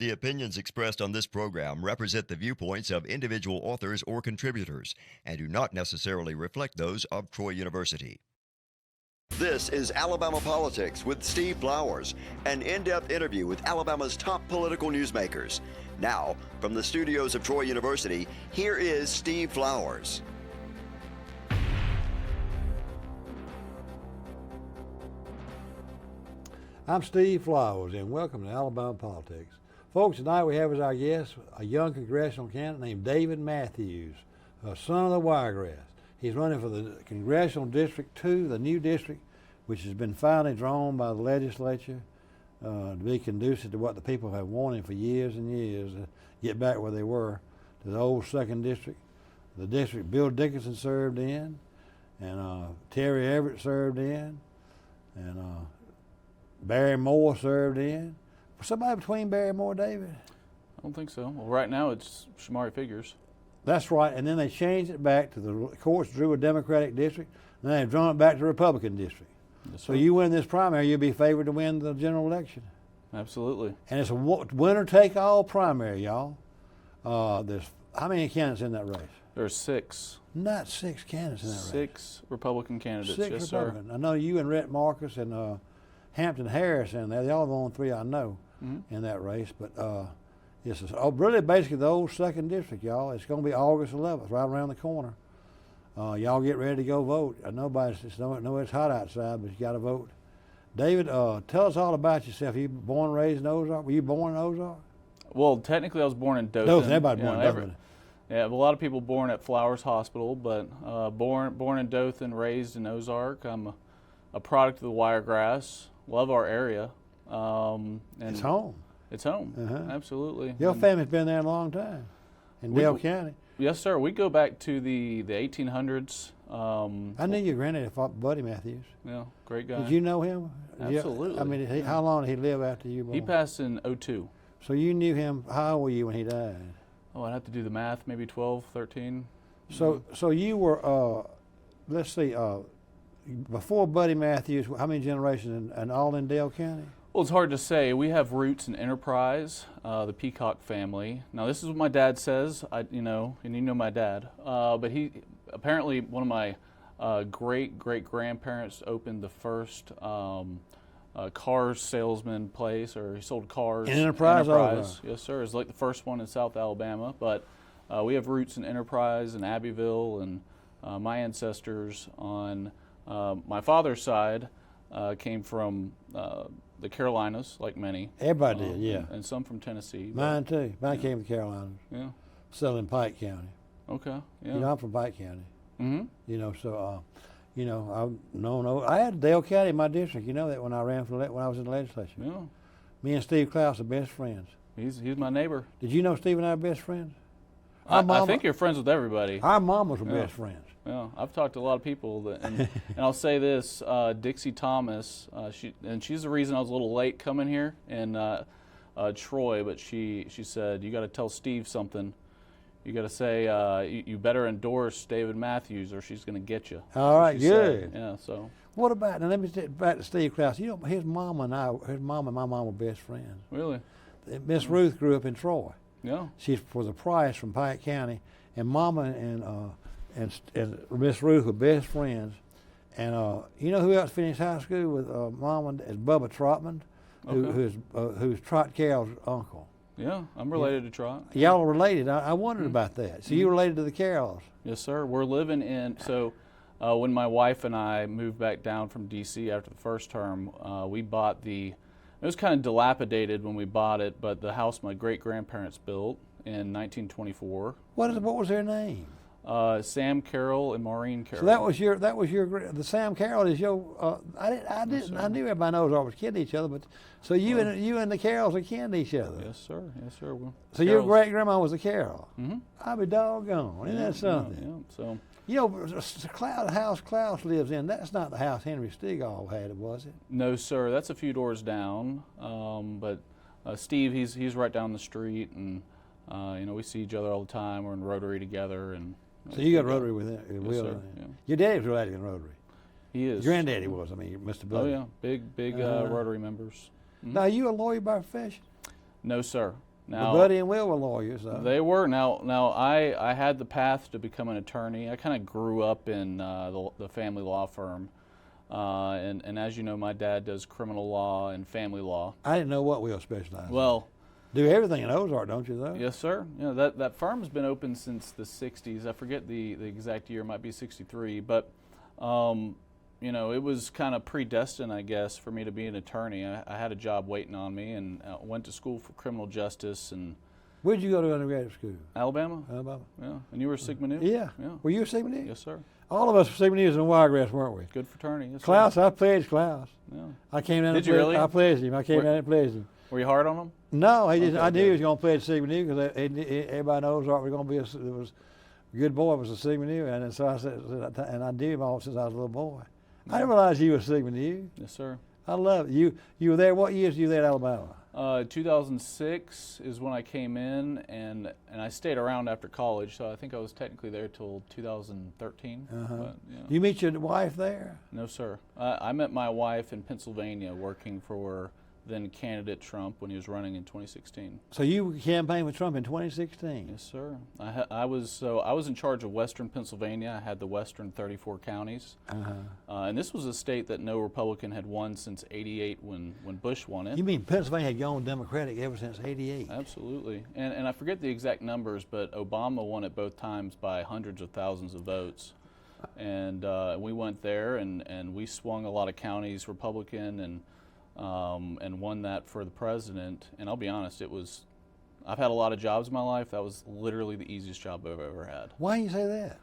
The opinions expressed on this program represent the viewpoints of individual authors or contributors and do not necessarily reflect those of Troy University. This is Alabama Politics with Steve Flowers, an in-depth interview with Alabama's top political newsmakers. Now, from the studios of Troy University, here is Steve Flowers. I'm Steve Flowers, and welcome to Alabama Politics. Folks, tonight we have as our guest a young congressional candidate named David Mathews, a son of the Wiregrass. He's running for the Congressional District 2, the new district, which has been finally drawn by the legislature to be conducive to what the people have wanted for years and years, to get back where they were, to the old 2nd District, the district Bill Dickinson served in, and Terry Everett served in, and Barry Moore served in. Somebody between Barry Moore, David? I don't think so. Well, right now it's Shamari Figures. That's right, and then they changed it back to the courts drew a Democratic district, and then they've drawn it back to Republican district. Yes, so you win this primary, you'll be favored to win the general election. Absolutely. And it's a winner-take-all primary, y'all. There's how many candidates in that race? There's 6. Not 6 candidates in that race. 6 Republican candidates. 6 yes, Republican. sir. I know you and Rhett Marcus and Hampton Harris in there. They're all the only 3 I know in that race. But it's really basically the old 2nd District, y'all. It's going to be August 11th, right around the corner. Y'all get ready to go vote. I know it's hot outside, but you got to vote. David, tell us all about yourself. You born and raised in Ozark? Were you born in Ozark? Well, technically I was born in Dothan. Dothan, everybody born in Dothan. Yeah, a lot of people born at Flowers Hospital, but born in Dothan, raised in Ozark. I'm a product of the Wiregrass. Love our area. And it's home. It's home, absolutely. Your family's been there a long time in Dale County. Yes, sir. We go back to the 1800s. I knew your granddaddy, Buddy Mathews. Yeah, great guy. Did you know him? Absolutely. I mean, how long did he live after you born? He passed in 02. So you knew him. How old were you when he died? Oh, I'd have to do the math, maybe 12, 13. So you were, let's see, before Buddy Mathews, how many generations and all in Dale County? Well, it's hard to say. We have roots in Enterprise, the Peacock family. Now, this is what my dad says, and you know my dad. But he, apparently, one of my great-great-grandparents opened the first cars salesman place, or he sold cars. In Enterprise. Yes, sir. It's like the first one in South Alabama. But we have roots in Enterprise and Abbeville, and my ancestors on my father's side came from the Carolinas, like many. Everybody did, yeah. And some from Tennessee. Mine too. Mine came from the Carolinas. Yeah. Settled in Pike County. Okay. Yeah. You know, I'm from Pike County. Mm-hmm. You know, so I had Dale County in my district. You know that when I ran when I was in the legislature. Yeah. Me and Steve Klaus are best friends. He's my neighbor. Did you know Steve and I are best friends? I think you're friends with everybody. Our mamas were best friends. Yeah, I've talked to a lot of people, and I'll say this: Dixie Thomas, she's the reason I was a little late coming here in Troy. But she said, you got to tell Steve something. You got to say you better endorse David Mathews, or she's going to get you. All right, good. Yeah. So. What about now? Let me get back to Steve Klaus. You know, his mom and my mom were best friends. Really? Miss Ruth grew up in Troy. Yeah. She's for the Price from Pike County, and Mama and Miss Ruth were best friends. And you know who else finished high school with Mama is Bubba Trotman, who's Trot Carroll's uncle. Yeah, I'm related to Trot. Y'all are related. I wondered about that. So you related to the Carrolls? Yes, sir. We're living in when my wife and I moved back down from D.C. after the first term, we bought it was kind of dilapidated when we bought it, but the house my great-grandparents built in 1924. What was their name? Sam Carroll and Maureen Carroll. So that was your the Sam Carroll is your. I knew everybody knows I was kidding each other, but so you and the Carrolls are kin to each other. Yes, sir. Yes, sir. Well, so your great grandma was a Carroll. Mm-hmm. I'll be doggone. Isn't that something? Yeah. So. You know, the house Klaus lives in, that's not the house Henry Stigall had, was it? No, sir. That's a few doors down. But Steve, he's right down the street, and we see each other all the time. We're in Rotary together, and so you got Rotary with him? Yes, sir. Yeah. Your daddy was related in Rotary. He is. Your granddaddy was. I mean, Mr. Blake. Oh yeah, big Rotary members. Mm-hmm. Now, are you a lawyer by profession? No, sir. Now, Buddy and Will were lawyers, though. they were. Now I had the path to become an attorney. I kind of grew up in the family law firm. And as you know, my dad does criminal law and family law. I didn't know what Will specialized in. Well, Do everything in Ozark, don't you, though? yes, sir. That firm's been open since the 60s. I forget the exact year, it might be 63. But, it was kind of predestined, I guess, for me to be an attorney. I had a job waiting on me and went to school for criminal justice in Where'd you go to undergraduate school? Alabama. Alabama. Yeah. And you were a Sigma Nu? Yeah. Yeah. Were you a Sigma Nu? Yes, sir. All of us were Sigma Nus in Wiregrass, weren't we? Good fraternity. Yes, Klaus, sir. I pledged Klaus. Yeah. I came down Did and you really? I pledged him. I came down and pledged him. Were you hard on them? No, he just, Okay, I knew good. he was going to pledge Sigma Nu because everybody knows Ozark was going to be it was a good boy was a Sigma Nu, and so I said, and I knew him all since I was a little boy. I didn't realize you were Sigma Nu. Yes, sir. I love it. You were there. What years were you there at Alabama? 2006 is when I came in, and I stayed around after college, so I think I was technically there till 2013. But, You meet your wife there? No, sir. I met my wife in Pennsylvania working for then candidate Trump when he was running in 2016. So you campaigned with Trump in 2016? Yes, sir. I was in charge of Western Pennsylvania. I had the Western 34 counties, and this was a state that no Republican had won since '88 when Bush won it. You mean Pennsylvania had gone Democratic ever since '88? Absolutely, and I forget the exact numbers, but Obama won it both times by hundreds of thousands of votes, and we went there and we swung a lot of counties Republican and won that for the president. And I'll be honest, I've had a lot of jobs in my life. That was literally the easiest job I've ever had. Why do you say that?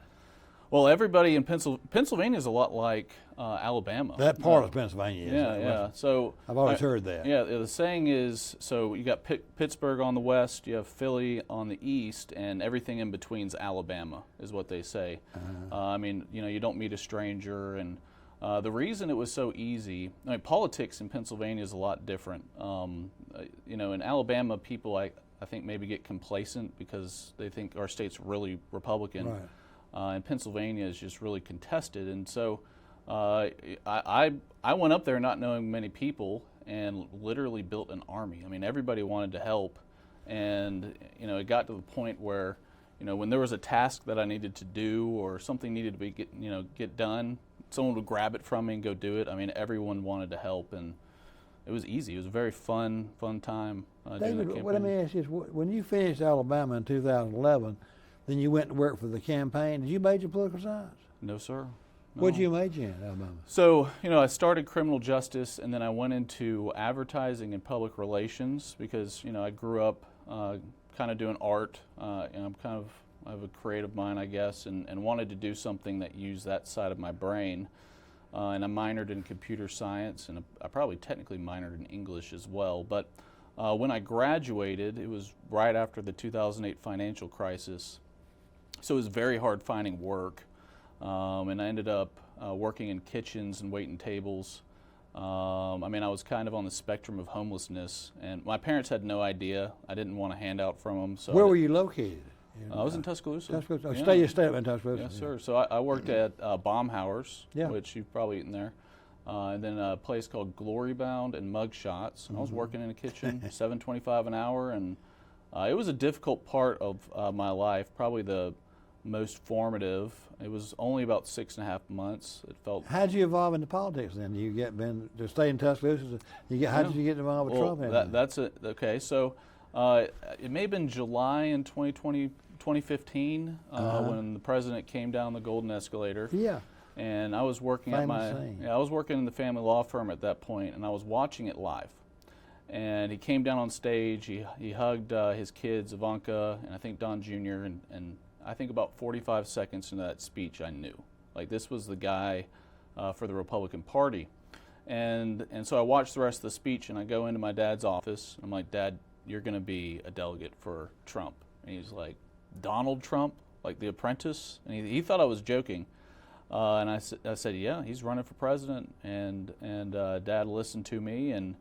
Well, everybody in Pennsylvania is a lot like Alabama. That part of Pennsylvania is. Yeah. So I've always heard that. Yeah, the saying is, so you got Pittsburgh on the west, you have Philly on the east, and everything in between's Alabama, is what they say. I mean, you don't meet a stranger, and the reason it was so easy, politics in Pennsylvania is a lot different. In Alabama, people I think maybe get complacent because they think our state's really Republican. Right. And Pennsylvania is just really contested, and so I went up there not knowing many people and literally built an army. I mean, everybody wanted to help, and it got to the point where when there was a task that I needed to do or something needed to be get done, someone would grab it from me and go do it. I mean, everyone wanted to help, and it was easy. It was a very fun time. Doing David, the let me campaign. ask you this. When you finished Alabama in 2011, then you went to work for the campaign. Did you major in political science? No, sir. No. What did you major in Alabama? So, I started criminal justice, and then I went into advertising and public relations because, I grew up kind of doing art, and I have a creative mind, I guess, and wanted to do something that used that side of my brain. And I minored in computer science, and I probably technically minored in English as well. But when I graduated, it was right after the 2008 financial crisis. So it was very hard finding work, and I ended up working in kitchens and waiting tables. I was kind of on the spectrum of homelessness, and my parents had no idea. I didn't want a handout from them. So Where were you located? I was in Tuscaloosa. Tuscaloosa. Oh, Yeah. you stayed up in Tuscaloosa. Yes, sir. So I worked at Baumhauer's, Yeah. which you've probably eaten there, and then a place called Glory Bound and Mug Shots. And I was working in a kitchen, $7.25 an hour, and it was a difficult part of my life, probably the most formative. It was only about 6.5 months. It felt. How did you evolve into politics then? You to stay in Tuscaloosa? How did you get involved with Trump? That's it. Okay, so it may have been July in 2015 when the president came down the Golden Escalator. Yeah. And I was working I was working in the family law firm at that point, and I was watching it live. And he came down on stage. He hugged his kids, Ivanka, and I think Don Jr. And I think about 45 seconds into that speech, I knew, like, this was the guy for the Republican Party. And so I watched the rest of the speech, and I go into my dad's office. And I'm like, Dad, you're going to be a delegate for Trump. And he's like, Donald Trump, like The Apprentice? And he thought I was joking. And I said, yeah, he's running for president. And Dad listened to me. And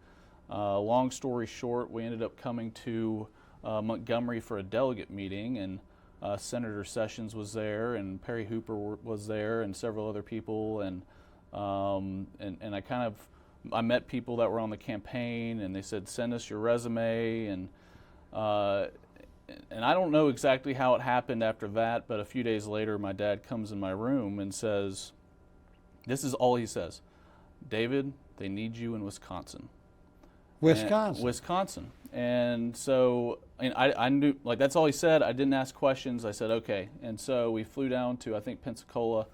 long story short, we ended up coming to Montgomery for a delegate meeting. And Senator Sessions was there, and Perry Hooper was there, and several other people. And I met people that were on the campaign, and they said, send us your resume. And And I don't know exactly how it happened after that, but a few days later, my dad comes in my room and says, this is all he says, David, they need you in Wisconsin. Wisconsin. And so I knew, like, that's all he said. I didn't ask questions. I said, okay. And so we flew down to, I think, Pensacola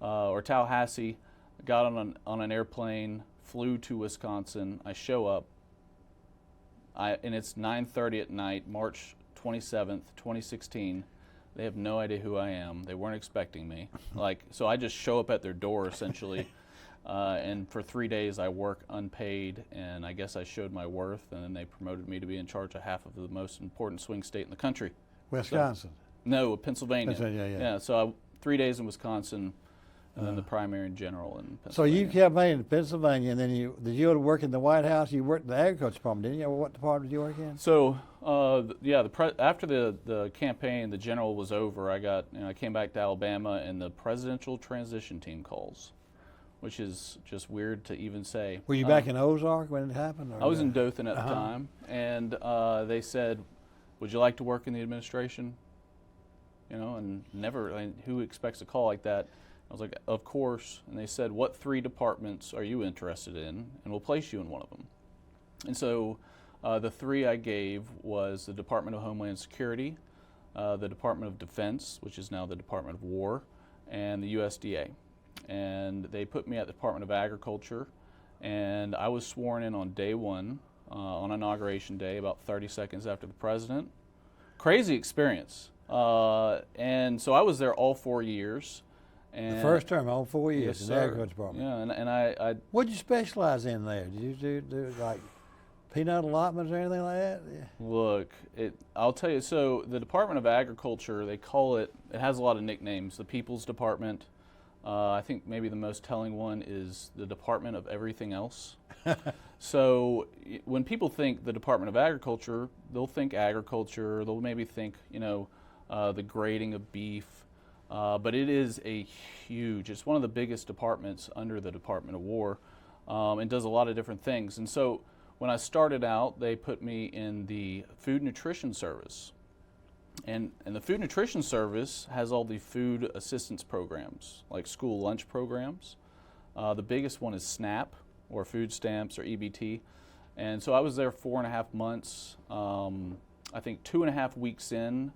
or Tallahassee, got on an airplane, flew to Wisconsin. I show up, and it's 9:30 at night, March 27th, 2016. They have no idea who I am. They weren't expecting me. So I just show up at their door, essentially. And for 3 days I work unpaid, and I guess I showed my worth, and then they promoted me to be in charge of half of the most important swing state in the country. Wisconsin? No, Pennsylvania. Yeah. So 3 days in Wisconsin, and then the primary in general in Pennsylvania. So you campaigned in Pennsylvania, and then did you go to work in the White House? You worked in the Agriculture Department, didn't you? What department did you work in? So after the campaign, the general was over. I came back to Alabama, and the presidential transition team calls, which is just weird to even say. Were you back in Ozark when it happened? I was in Dothan at the time, and they said, would you like to work in the administration? And who expects a call like that? I was like, of course. And they said, what 3 departments are you interested in? And we'll place you in one of them. And so the 3 I gave was the Department of Homeland Security, the Department of Defense, which is now the Department of War, and the USDA. And they put me at the Department of Agriculture, and I was sworn in on day 1, on Inauguration Day, about 30 seconds after the president. Crazy experience. And so I was there all 4 years. And the first term, all 4 years in the Agriculture Department. Yeah, and I what did you specialize in there? Did you do like peanut allotments or anything like that? Yeah. Look, I'll tell you, so the Department of Agriculture, they call it has a lot of nicknames. The People's Department. I think maybe the most telling one is the Department of Everything Else. So when people think the Department of Agriculture, they'll think agriculture, they'll maybe think, the grading of beef, but it is it's one of the biggest departments under the Department of War, and does a lot of different things. And so when I started out, they put me in the Food Nutrition Service. And the Food Nutrition Service has all the food assistance programs, like school lunch programs. The biggest one is SNAP, or food stamps, or EBT. And so I was there 4.5 months. I think 2.5 weeks in,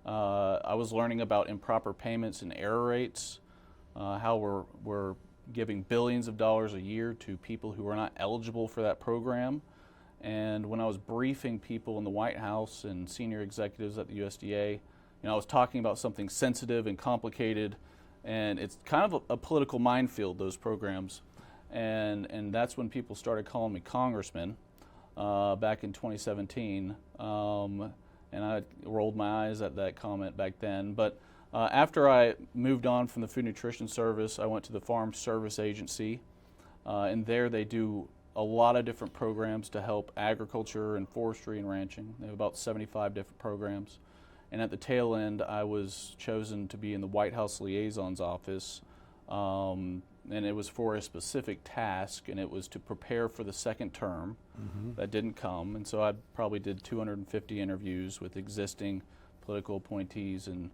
I was learning about improper payments and error rates, how we're giving billions of dollars a year to people who are not eligible for that program. And when I was briefing people in the White House and senior executives at the USDA, I was talking about something sensitive and complicated, and it's kind of a political minefield, those programs. And that's when people started calling me congressman back in 2017. And I rolled my eyes at that comment back then. But after I moved on from the Food Nutrition Service, I went to the Farm Service Agency, and there they do a lot of different programs to help agriculture and forestry and ranching. They have about 75 different programs. And at the tail end, I was chosen to be in the White House Liaison's office, and it was for a specific task, and it was to prepare for the second term. That didn't come, and so I probably did 250 interviews with existing political appointees and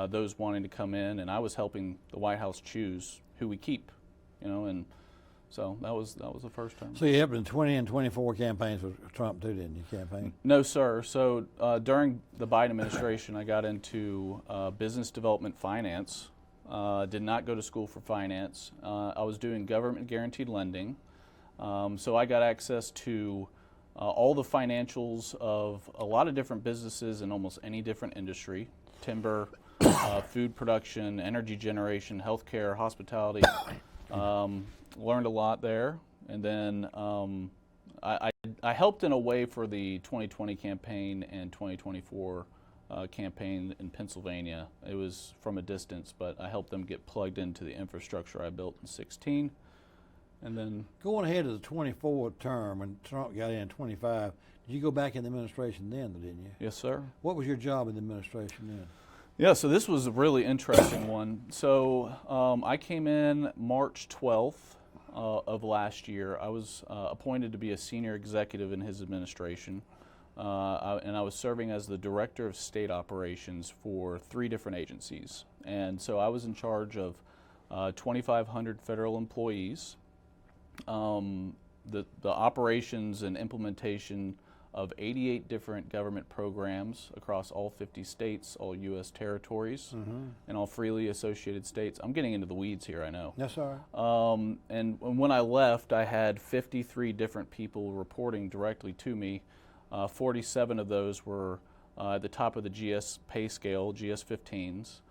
those wanting to come in, and I was helping the White House choose who we keep, and so that was the first term. So you helped in 20 and 24 campaigns with Trump too, didn't you, campaign? No, sir. So during the Biden administration, I got into business development finance. Did not go to school for finance. I was doing government guaranteed lending. So I got access to all the financials of a lot of different businesses in almost any different industry: timber, food production, energy generation, healthcare, hospitality. Learned a lot there, and then I helped in a way for the 2020 campaign and 2024 campaign in Pennsylvania. It was from a distance, but I helped them get plugged into the infrastructure I built in 2016. And then going ahead to the 24th term, when Trump got in 25, did you go back in the administration then, didn't you? Yes, sir. What was your job in the administration then? Yeah, so this was a really interesting one. So I came in March 12th of last year. I was appointed to be a senior executive in his administration. and I was serving as the Director of State Operations for 3 different agencies. And so I was in charge of 2,500 federal employees, the operations and implementation of 88 different government programs across all 50 states, all U.S. territories, and all freely associated states. I'm getting into the weeds here, I know. Yes, sir. And when I left, I had 53 different people reporting directly to me. 47 of those were at the top of the GS pay scale, GS 15s.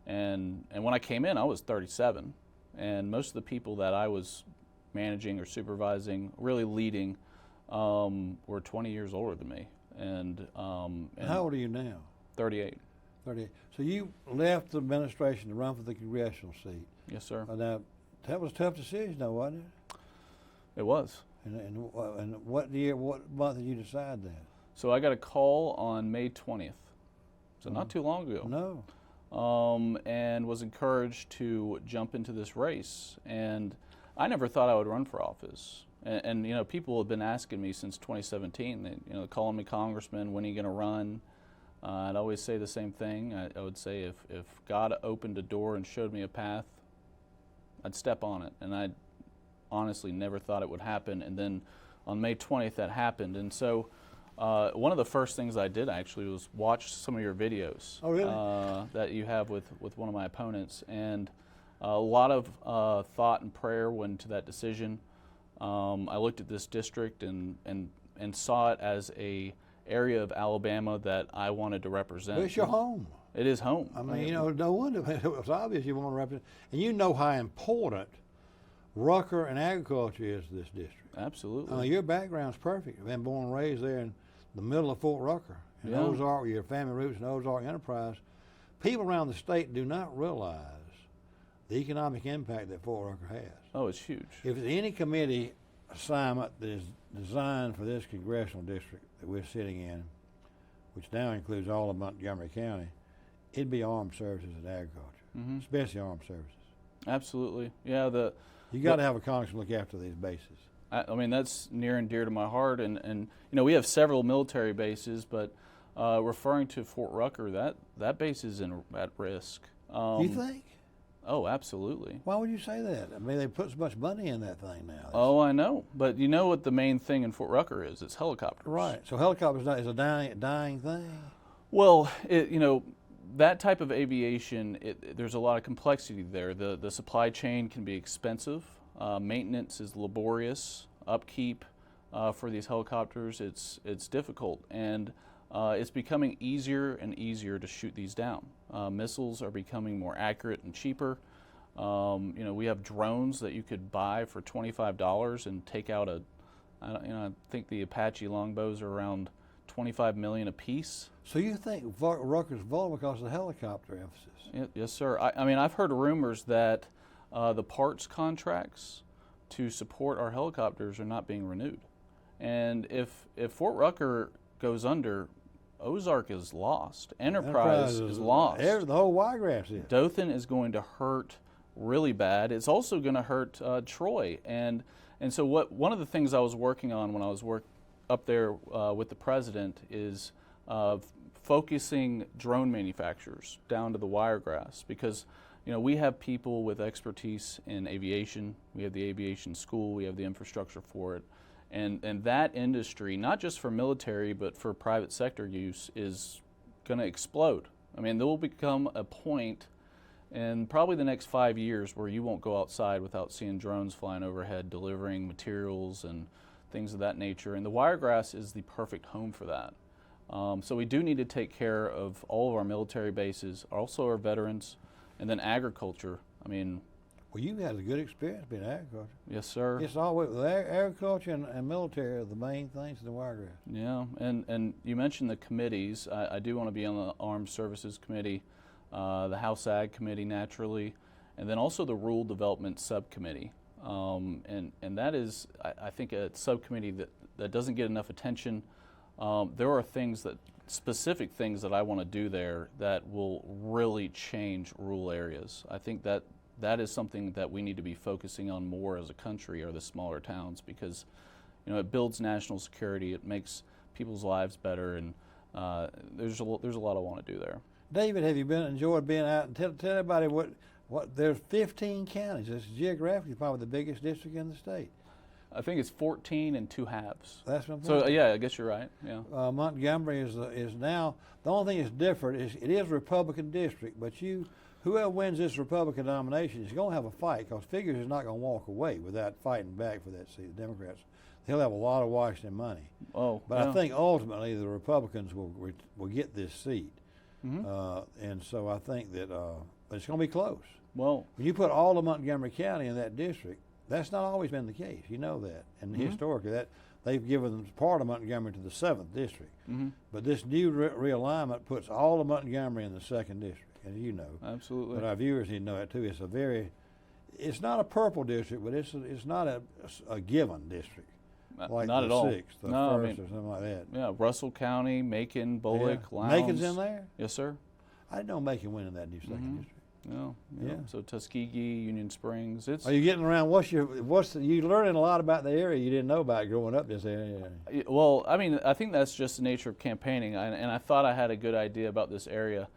And when I came in, I was 37. And most of the people that I was managing or supervising, really leading, were 20 years older than me. And how old are you now? 38. 38. So you left the administration to run for the congressional seat. Yes, sir. Now, that was a tough decision, though, wasn't it? It was. And what year, what month did you decide that? So I got a call on May 20th, so not too long ago. No. And was encouraged to jump into this race. And I never thought I would run for office. And you know, people have been asking me since 2017, they, calling me congressman, when are you going to run? I'd always say the same thing. I would say if God opened a door and showed me a path, I'd step on it. And I honestly never thought it would happen. And then on May 20th, that happened. And so one of the first things I did actually was watch some of your videos. Oh, really? That you have with one of my opponents. And a lot of thought and prayer went into that decision. I looked at this district and saw it as a area of Alabama that I wanted to represent. But it's your home. It is home. I mean, no wonder. It was obvious you want to represent. And you know how important Rucker and agriculture is to this district. Absolutely. Your background's perfect. You've been born and raised there in the middle of Fort Rucker. In Ozark, with your family roots in Ozark Enterprise. People around the state do not realize the economic impact that Fort Rucker has. Oh, it's huge. If there's any committee assignment that is designed for this congressional district that we're sitting in, which now includes all of Montgomery County, it'd be armed services and agriculture, especially armed services. Absolutely. Yeah. You got to have a congressman look after these bases. I mean, that's near and dear to my heart. And we have several military bases, but referring to Fort Rucker, that base is at risk. You think? Oh, absolutely. Why would you say that? I mean, they put so much money in that thing now. Oh, I know. But you know what the main thing in Fort Rucker is? It's helicopters. Right. So helicopters is a dying thing? Well, that type of aviation, there's a lot of complexity there. The supply chain can be expensive. Maintenance is laborious. Upkeep for these helicopters, it's difficult. And it's becoming easier and easier to shoot these down. Missiles are becoming more accurate and cheaper. We have drones that you could buy for $25 and take out I think the Apache longbows are around $25 million a piece. So you think Rucker's vulnerable because of the helicopter emphasis? Yes, sir. I mean, I've heard rumors that the parts contracts to support our helicopters are not being renewed. And if Fort Rucker goes under, Ozark is lost. Enterprise is lost. The whole Wiregrass is. Dothan is going to hurt really bad. It's also going to hurt Troy. And so one of the things I was working on when I was up there with the president is focusing drone manufacturers down to the Wiregrass, because we have people with expertise in aviation. We have the aviation school. We have the infrastructure for it. And that industry, not just for military, but for private sector use, is going to explode. I mean, there will become a point in probably the next 5 years where you won't go outside without seeing drones flying overhead, delivering materials and things of that nature. And the Wiregrass is the perfect home for that. So we do need to take care of all of our military bases, also our veterans, and then agriculture. I mean, well, you've had a good experience being agriculture. Yes, sir. It's always agriculture and military are the main things in the Wiregrass. Yeah, and you mentioned the committees. I do want to be on the Armed Services Committee, the House Ag Committee naturally, and then also the Rural Development Subcommittee. And that is, I think, a subcommittee that doesn't get enough attention. There are specific things that I want to do there that will really change rural areas. I think that is something that we need to be focusing on more as a country, are the smaller towns, because it builds national security. It makes people's lives better, and there's a lot I want to do there. David, have you enjoyed being out? And tell everybody what there's 15 counties. It's geographically probably the biggest district in the state. I think it's 14 and 2 halves. That's what I'm So thinking. yeah, I guess you're right. Yeah. Montgomery is now, the only thing that's different is it is a Republican district, but whoever wins this Republican nomination is going to have a fight, because Figures is not going to walk away without fighting back for that seat. The Democrats, he'll have a lot of Washington money. Oh, But yeah. I think ultimately the Republicans will get this seat. And so I think that but it's going to be close. Well, When you put all of Montgomery County in that district, that's not always been the case. You know that. And historically, that they've given part of Montgomery to the 7th district. But this new realignment puts all of Montgomery in the 2nd district, as you know. absolutely. But our viewers need to know that too. It's not a purple district, but it's not a given district. Like Not the at all. 6th, the No, I 1st, mean, or something like that. Yeah, Russell County, Macon, Bullock, Yeah. Lowndes. Macon's in there? Yes, sir. I didn't know Macon went in that new 2nd district. Yeah, Yeah. So Tuskegee, Union Springs. It's Are you getting around? You learning a lot about the area you didn't know about growing up this area. well, I mean, I think that's just the nature of campaigning, and I thought I had a good idea about this area,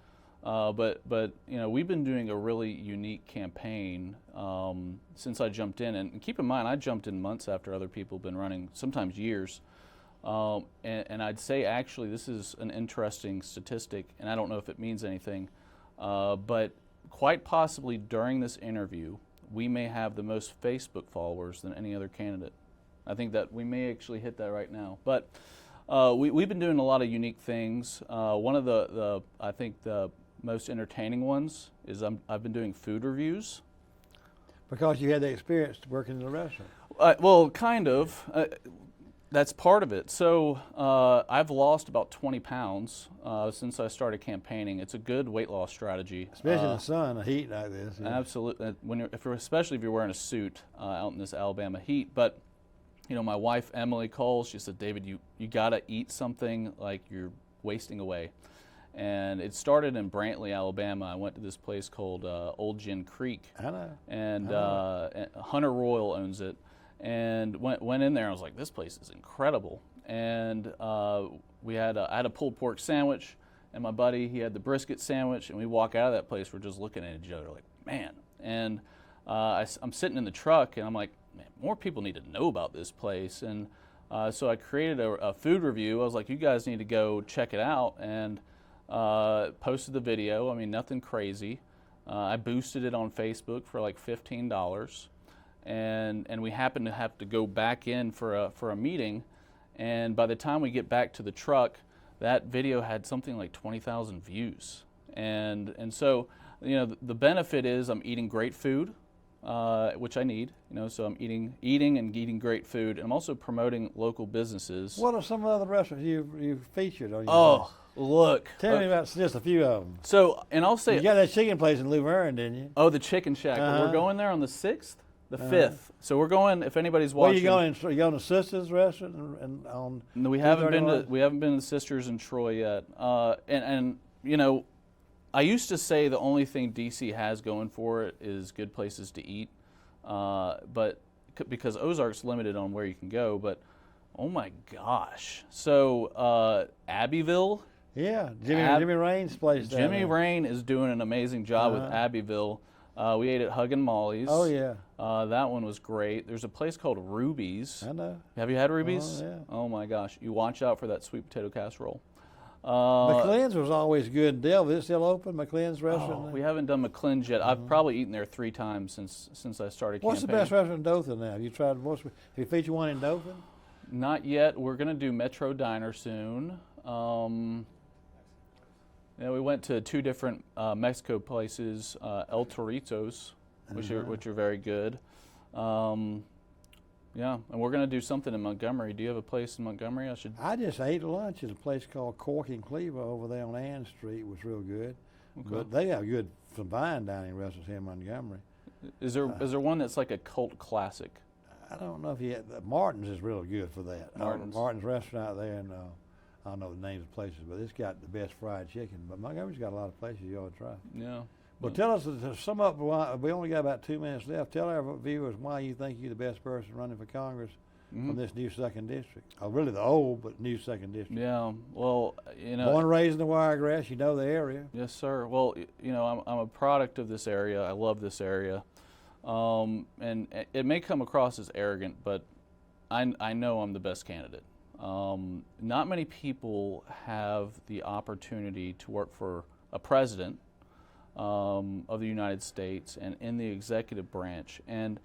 but we've been doing a really unique campaign since I jumped in, and keep in mind I jumped in months after other people have been running, sometimes years, and I'd say actually this is an interesting statistic, and I don't know if it means anything, but quite possibly during this interview, we may have the most Facebook followers than any other candidate. I think that we may actually hit that right now. But we've been doing a lot of unique things. One of the I think the most entertaining ones is I've been doing food reviews. Because you had the experience working in the restaurant. Well, kind of. That's part of it. So I've lost about 20 pounds since I started campaigning. It's a good weight loss strategy. Especially in the sun, the heat like this. Yeah. Absolutely. Especially if you're wearing a suit out in this Alabama heat. But my wife Emily calls. She said, "David, you got to eat something like you're wasting away." And it started in Brantley, Alabama. I went to this place called Old Gin Creek. I know. And Hunter Royal owns it. And went in there, and I was like, this place is incredible. And I had a pulled pork sandwich, and my buddy, he had the brisket sandwich, and we walk out of that place, we're just looking at each other like, man. And I'm sitting in the truck, and I'm like, man, more people need to know about this place. And so I created a food review. I was like, you guys need to go check it out, and posted the video. I mean, nothing crazy. I boosted it on Facebook for like $15. And we happened to have to go back in for a meeting, and by the time we get back to the truck, that video had something like 20,000 views, and so the benefit is I'm eating great food, which I need, so I'm eating and eating great food, and I'm also promoting local businesses. What are some of the restaurants you featured on your Oh, look! Tell me about just a few of them. So, and I'll say, You got that chicken place in Luverne, didn't you? oh, the Chicken Shack. We're going there on the 6th. The 5th. So we're going. If anybody's Where watching, you going? You going to Sister's restaurant and on? No, we haven't been to 231? the Sisters in Troy yet. And I used to say the only thing DC has going for it is good places to eat, but because Ozark's limited on where you can go. But oh my gosh! So Abbeville. Yeah, Jimmy Rain's place. down Jimmy there. Rain is doing an amazing job with Abbeville. We ate at Hug and Molly's. Oh yeah. That one was great. There's a place called Ruby's. I know. Have you had Ruby's? Oh, yeah. Oh my gosh! You watch out for that sweet potato casserole. McLean's was always good. Dale, is it still open? McLean's restaurant. We haven't done McClin's yet. I've probably eaten there 3 times since I started What's the campaigning. best restaurant in Dothan now? Have you tried? Have you featured one in Dothan? Not yet. We're gonna do Metro Diner soon. We went to 2 different Mexico places, El Torritos, which are very good. Yeah, and we're going to do something in Montgomery. Do you have a place in Montgomery I should? I just ate lunch at a place called Cork and Cleaver over there on Ann Street. It was real good. Okay. But they have good fine dining restaurants here in Montgomery. Is there one that's like a cult classic? I don't know if you had, Martin's is really good for that. Martin's restaurant out there, and I don't know the names of places, but it's got the best fried chicken. But Montgomery's got a lot of places you ought to try. Yeah. Well, tell us, to sum up, we only got about 2 minutes left. Tell our viewers why you think you're the best person running for Congress from this new second district. Really the old, but new second district. Yeah, well, you know. Born and raised in the Wiregrass, you know the area. Yes, sir. Well, you know, I'm a product of this area. I love this area. And it may come across as arrogant, but I know I'm the best candidate. Not many people have the opportunity to work for a president of the United States and in the executive branch. And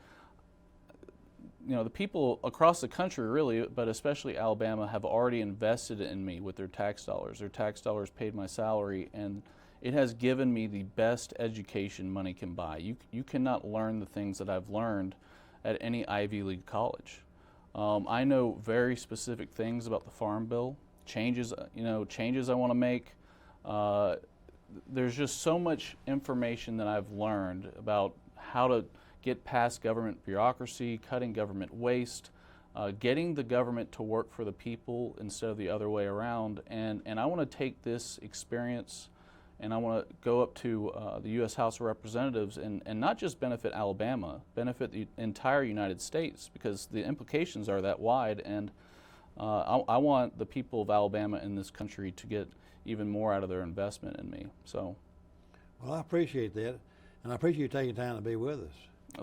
you know, the people across the country really, but especially Alabama, have already invested in me with their tax dollars. Their tax dollars paid my salary, and it has given me the best education money can buy. You cannot learn the things that I've learned at any Ivy League college. I know very specific things about the Farm Bill, changes I want to make. There's just so much information that I've learned about how to get past government bureaucracy, cutting government waste, getting the government to work for the people instead of the other way around. And I want to take this experience and I want to go up to the U.S. House of Representatives and not just benefit Alabama, benefit the entire United States, because the implications are that wide. And I want the people of Alabama in this country to get even more out of their investment in me. So, well, I appreciate that, and I appreciate you taking time to be with us.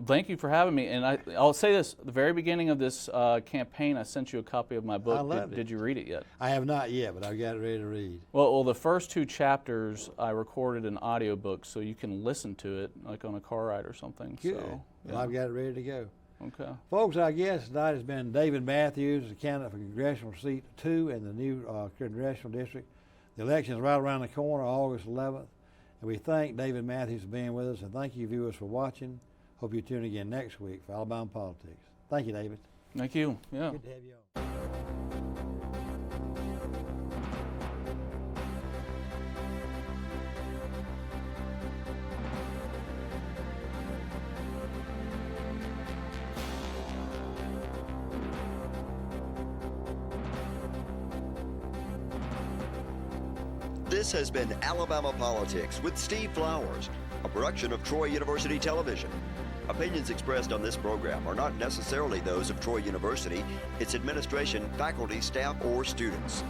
Thank you for having me. And I'll say this, at the very beginning of this campaign, I sent you a copy of my book. I loved it. Did you read it yet? I have not yet, but I've got it ready to read. Well, the first 2 chapters I recorded an audiobook, so you can listen to it like on a car ride or something. Good. So, Well, I've got it ready to go. Okay. Folks, our guest tonight has been David Mathews, the candidate for Congressional Seat 2 in the new Congressional District. The election is right around the corner, August 11th. And we thank David Mathews for being with us, and thank you viewers for watching. Hope you tune in again next week for Alabama Politics. Thank you, David. Thank you. Yeah. Good to have you on. This has been Alabama Politics with Steve Flowers, a production of Troy University Television. Opinions expressed on this program are not necessarily those of Troy University, its administration, faculty, staff, or students.